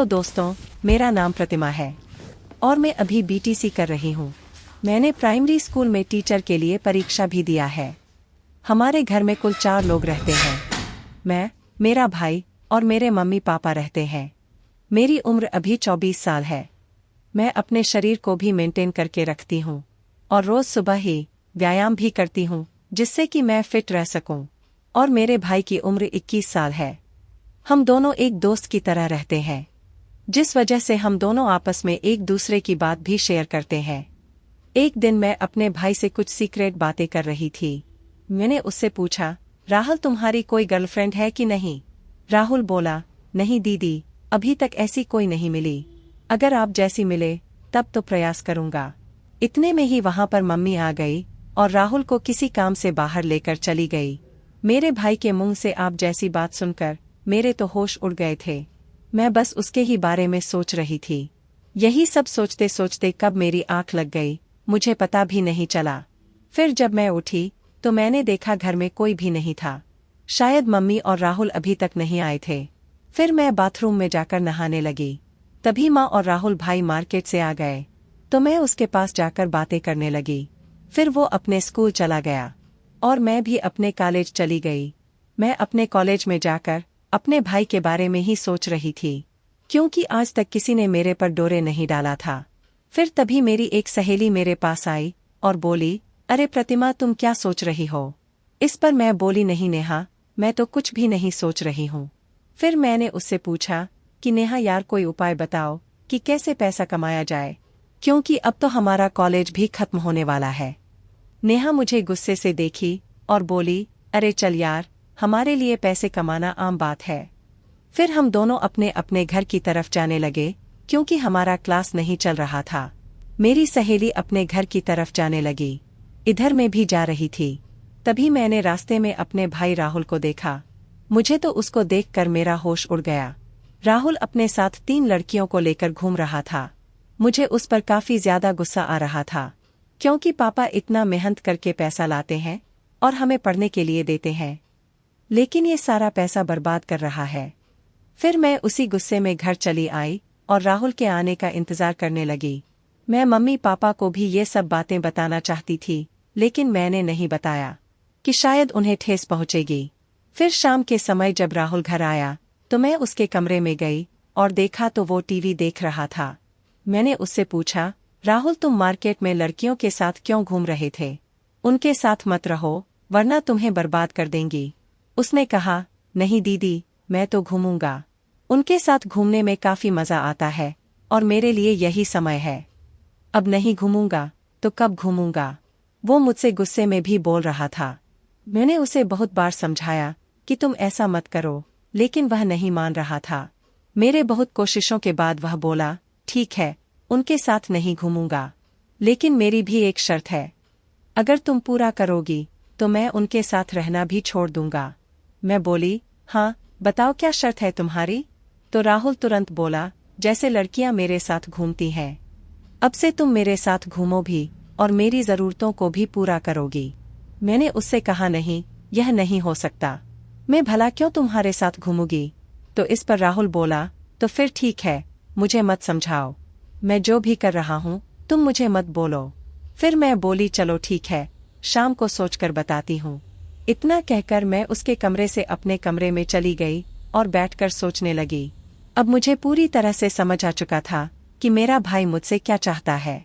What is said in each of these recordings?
तो दोस्तों, मेरा नाम प्रतिमा है और मैं अभी बीटीसी कर रही हूँ। मैंने प्राइमरी स्कूल में टीचर के लिए परीक्षा भी दिया है। हमारे घर में कुल 4 लोग रहते हैं। मैं, मेरा भाई और मेरे मम्मी पापा रहते हैं। मेरी उम्र अभी 24 साल है। मैं अपने शरीर को भी मेंटेन करके रखती हूँ और रोज सुबह ही व्यायाम भी करती हूँ जिससे कि मैं फिट रह सकूं। और मेरे भाई की उम्र 21 साल है। हम दोनों एक दोस्त की तरह रहते हैं, जिस वजह से हम दोनों आपस में एक दूसरे की बात भी शेयर करते हैं। एक दिन मैं अपने भाई से कुछ सीक्रेट बातें कर रही थी। मैंने उससे पूछा, राहुल तुम्हारी कोई गर्लफ्रेंड है कि नहीं? राहुल बोला, नहीं दीदी, अभी तक ऐसी कोई नहीं मिली। अगर आप जैसी मिले तब तो प्रयास करूंगा। इतने में ही वहां पर मम्मी आ गई और राहुल को किसी काम से बाहर लेकर चली गई। मेरे भाई के मुंह से आप जैसी बात सुनकर मेरे तो होश उड़ गए थे। मैं बस उसके ही बारे में सोच रही थी। यही सब सोचते सोचते कब मेरी आंख लग गई मुझे पता भी नहीं चला। फिर जब मैं उठी तो मैंने देखा घर में कोई भी नहीं था। शायद मम्मी और राहुल अभी तक नहीं आए थे। फिर मैं बाथरूम में जाकर नहाने लगी। तभी माँ और राहुल भाई मार्केट से आ गए तो मैं उसके पास जाकर बातें करने लगी। फिर वो अपने स्कूल चला गया और मैं भी अपने कॉलेज चली गई। मैं अपने कॉलेज में जाकर अपने भाई के बारे में ही सोच रही थी, क्योंकि आज तक किसी ने मेरे पर डोरे नहीं डाला था। फिर तभी मेरी एक सहेली मेरे पास आई और बोली, अरे प्रतिमा, तुम क्या सोच रही हो? इस पर मैं बोली, नहीं नेहा, मैं तो कुछ भी नहीं सोच रही हूँ। फिर मैंने उससे पूछा कि नेहा यार, कोई उपाय बताओ कि कैसे पैसा कमाया जाए, क्योंकि अब तो हमारा कॉलेज भी खत्म होने वाला है। नेहा मुझे गुस्से से देखी और बोली, अरे चल यार, हमारे लिए पैसे कमाना आम बात है। फिर हम दोनों अपने अपने घर की तरफ जाने लगे, क्योंकि हमारा क्लास नहीं चल रहा था। मेरी सहेली अपने घर की तरफ जाने लगी, इधर मैं भी जा रही थी। तभी मैंने रास्ते में अपने भाई राहुल को देखा। मुझे तो उसको देखकर मेरा होश उड़ गया। राहुल अपने साथ 3 लड़कियों को लेकर घूम रहा था। मुझे उस पर काफी ज्यादा गुस्सा आ रहा था, क्योंकि पापा इतना मेहनत करके पैसा लाते हैं और हमें पढ़ने के लिए देते हैं, लेकिन ये सारा पैसा बर्बाद कर रहा है। फिर मैं उसी गुस्से में घर चली आई और राहुल के आने का इंतजार करने लगी। मैं मम्मी पापा को भी ये सब बातें बताना चाहती थी, लेकिन मैंने नहीं बताया कि शायद उन्हें ठेस पहुंचेगी। फिर शाम के समय जब राहुल घर आया तो मैं उसके कमरे में गई और देखा तो वो टीवी देख रहा था। मैंने उससे पूछा, राहुल, तुम मार्केट में लड़कियों के साथ क्यों घूम रहे थे? उनके साथ मत रहो वरना तुम्हें बर्बाद कर देंगी। उसने कहा, नहीं दीदी, मैं तो घूमूंगा। उनके साथ घूमने में काफी मजा आता है और मेरे लिए यही समय है। अब नहीं घूमूंगा तो कब घूमूंगा? वो मुझसे गुस्से में भी बोल रहा था। मैंने उसे बहुत बार समझाया कि तुम ऐसा मत करो, लेकिन वह नहीं मान रहा था। मेरे बहुत कोशिशों के बाद वह बोला, ठीक है, उनके साथ नहीं घूमूंगा, लेकिन मेरी भी एक शर्त है। अगर तुम पूरा करोगी तो मैं उनके साथ रहना भी छोड़ दूंगा। मैं बोली, हाँ बताओ, क्या शर्त है तुम्हारी? तो राहुल तुरंत बोला, जैसे लड़कियां मेरे साथ घूमती हैं, अब से तुम मेरे साथ घूमो भी और मेरी जरूरतों को भी पूरा करोगी। मैंने उससे कहा, नहीं, यह नहीं हो सकता। मैं भला क्यों तुम्हारे साथ घूमूंगी? तो इस पर राहुल बोला, तो फिर ठीक है, मुझे मत समझाओ। मैं जो भी कर रहा हूँ तुम मुझे मत बोलो। फिर मैं बोली, चलो ठीक है, शाम को सोचकर बताती हूँ। इतना कहकर मैं उसके कमरे से अपने कमरे में चली गई और बैठकर सोचने लगी। अब मुझे पूरी तरह से समझ आ चुका था कि मेरा भाई मुझसे क्या चाहता है।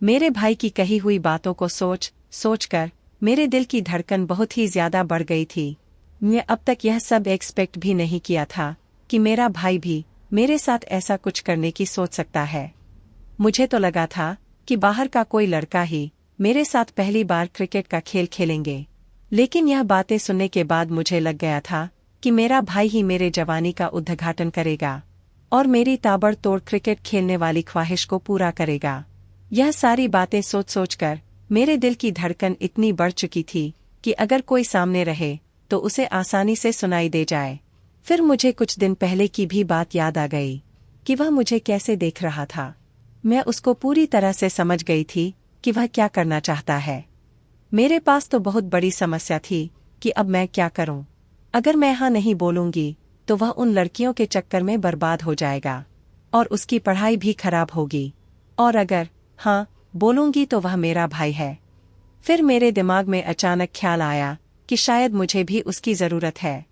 मेरे भाई की कही हुई बातों को सोच सोचकर मेरे दिल की धड़कन बहुत ही ज्यादा बढ़ गई थी। मैं अब तक यह सब एक्सपेक्ट भी नहीं किया था कि मेरा भाई भी मेरे साथ ऐसा कुछ करने की सोच सकता है। मुझे तो लगा था कि बाहर का कोई लड़का ही मेरे साथ पहली बार क्रिकेट का खेल खेलेंगे, लेकिन यह बातें सुनने के बाद मुझे लग गया था कि मेरा भाई ही मेरे जवानी का उद्घाटन करेगा और मेरी ताबड़तोड़ क्रिकेट खेलने वाली ख्वाहिश को पूरा करेगा। यह सारी बातें सोच सोचकर मेरे दिल की धड़कन इतनी बढ़ चुकी थी कि अगर कोई सामने रहे तो उसे आसानी से सुनाई दे जाए। फिर मुझे कुछ दिन पहले की भी बात याद आ गई कि वह मुझे कैसे देख रहा था। मैं उसको पूरी तरह से समझ गई थी कि वह क्या करना चाहता है। मेरे पास तो बहुत बड़ी समस्या थी कि अब मैं क्या करूं। अगर मैं हाँ नहीं बोलूंगी तो वह उन लड़कियों के चक्कर में बर्बाद हो जाएगा। और उसकी पढ़ाई भी खराब होगी। और अगर हाँ बोलूंगी तो वह मेरा भाई है। फिर मेरे दिमाग में अचानक ख्याल आया कि शायद मुझे भी उसकी जरूरत है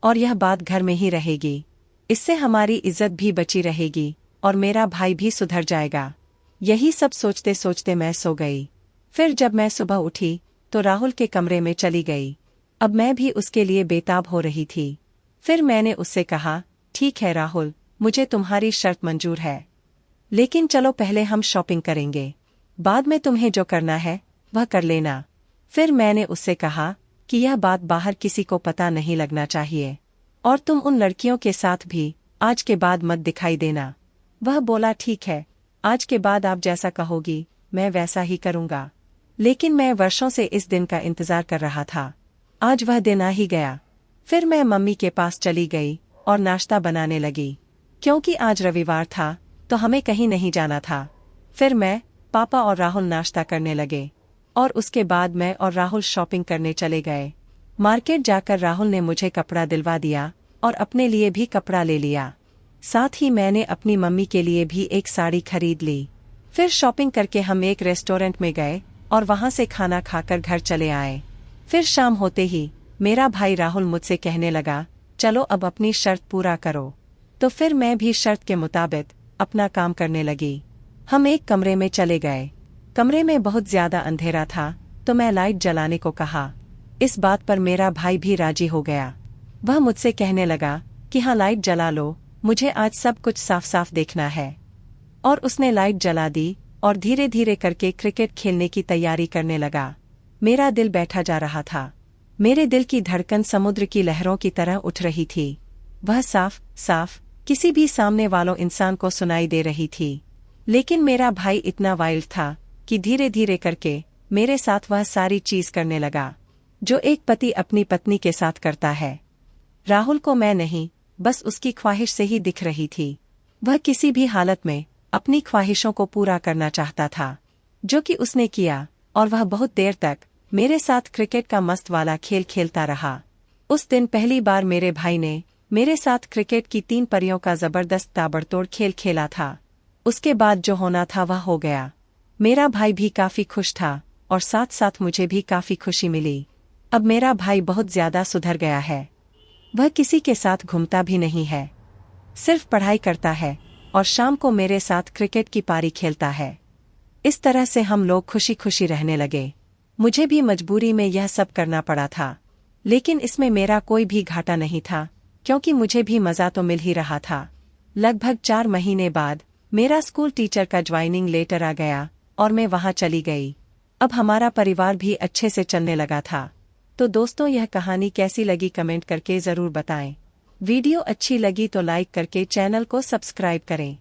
और यह बात घर में ही रहेगी। इससे हमारी इज्जत भी बची रहेगी और मेरा भाई भी सुधर जाएगा। यही सब सोचते सोचते मैं सो गई। फिर जब मैं सुबह उठी तो राहुल के कमरे में चली गई। अब मैं भी उसके लिए बेताब हो रही थी। फिर मैंने उससे कहा, ठीक है राहुल, मुझे तुम्हारी शर्त मंजूर है, लेकिन चलो पहले हम शॉपिंग करेंगे, बाद में तुम्हें जो करना है वह कर लेना। फिर मैंने उससे कहा कि यह बात बाहर किसी को पता नहीं लगना चाहिए और तुम उन लड़कियों के साथ भी आज के बाद मत दिखाई देना। वह बोला, ठीक है, आज के बाद आप जैसा कहोगी मैं वैसा ही करूँगा। लेकिन मैं वर्षों से इस दिन का इंतजार कर रहा था। आज वह दिन आ ही गया। फिर मैं मम्मी के पास चली गई और नाश्ता बनाने लगी। क्योंकि आज रविवार था तो हमें कहीं नहीं जाना था। फिर मैं, पापा और राहुल नाश्ता करने लगे और उसके बाद मैं और राहुल शॉपिंग करने चले गए। मार्केट जाकर राहुल ने मुझे कपड़ा दिलवा दिया और अपने लिए भी कपड़ा ले लिया। साथ ही मैंने अपनी मम्मी के लिए भी एक साड़ी खरीद ली। फिर शॉपिंग करके हम एक रेस्टोरेंट में गए और वहां से खाना खाकर घर चले आए। फिर शाम होते ही मेरा भाई राहुल मुझसे कहने लगा, चलो अब अपनी शर्त पूरा करो। तो फिर मैं भी शर्त के मुताबिक अपना काम करने लगी। हम एक कमरे में चले गए। कमरे में बहुत ज्यादा अंधेरा था तो मैं लाइट जलाने को कहा। इस बात पर मेरा भाई भी राजी हो गया। वह मुझसे कहने लगा कि हाँ लाइट जला लो, मुझे आज सब कुछ साफ साफ देखना है। और उसने लाइट जला दी और धीरे धीरे करके क्रिकेट खेलने की तैयारी करने लगा। मेरा दिल बैठा जा रहा था। मेरे दिल की धड़कन समुद्र की लहरों की तरह उठ रही थी। वह साफ साफ किसी भी सामने वालों इंसान को सुनाई दे रही थी। लेकिन मेरा भाई इतना वाइल्ड था कि धीरे धीरे करके मेरे साथ वह सारी चीज करने लगा जो एक पति अपनी पत्नी के साथ करता है। राहुल को मैं नहीं, बस उसकी ख्वाहिश से ही दिख रही थी। वह किसी भी हालत में अपनी ख्वाहिशों को पूरा करना चाहता था, जो कि उसने किया। और वह बहुत देर तक मेरे साथ क्रिकेट का मस्त वाला खेल खेलता रहा। उस दिन पहली बार मेरे भाई ने मेरे साथ क्रिकेट की 3 परियों का जबरदस्त ताबड़तोड़ खेल खेला था। उसके बाद जो होना था वह हो गया। मेरा भाई भी काफी खुश था और साथ साथ मुझे भी काफी खुशी मिली। अब मेरा भाई बहुत ज्यादा सुधर गया है। वह किसी के साथ घूमता भी नहीं है, सिर्फ पढ़ाई करता है और शाम को मेरे साथ क्रिकेट की पारी खेलता है। इस तरह से हम लोग खुशी खुशी रहने लगे। मुझे भी मजबूरी में यह सब करना पड़ा था, लेकिन इसमें मेरा कोई भी घाटा नहीं था क्योंकि मुझे भी मजा तो मिल ही रहा था। लगभग 4 महीने बाद मेरा स्कूल टीचर का ज्वाइनिंग लेटर आ गया और मैं वहां चली गई। अब हमारा परिवार भी अच्छे से चलने लगा था। तो दोस्तों, यह कहानी कैसी लगी कमेंट करके जरूर बताएं। वीडियो अच्छी लगी तो लाइक करके चैनल को सब्सक्राइब करें।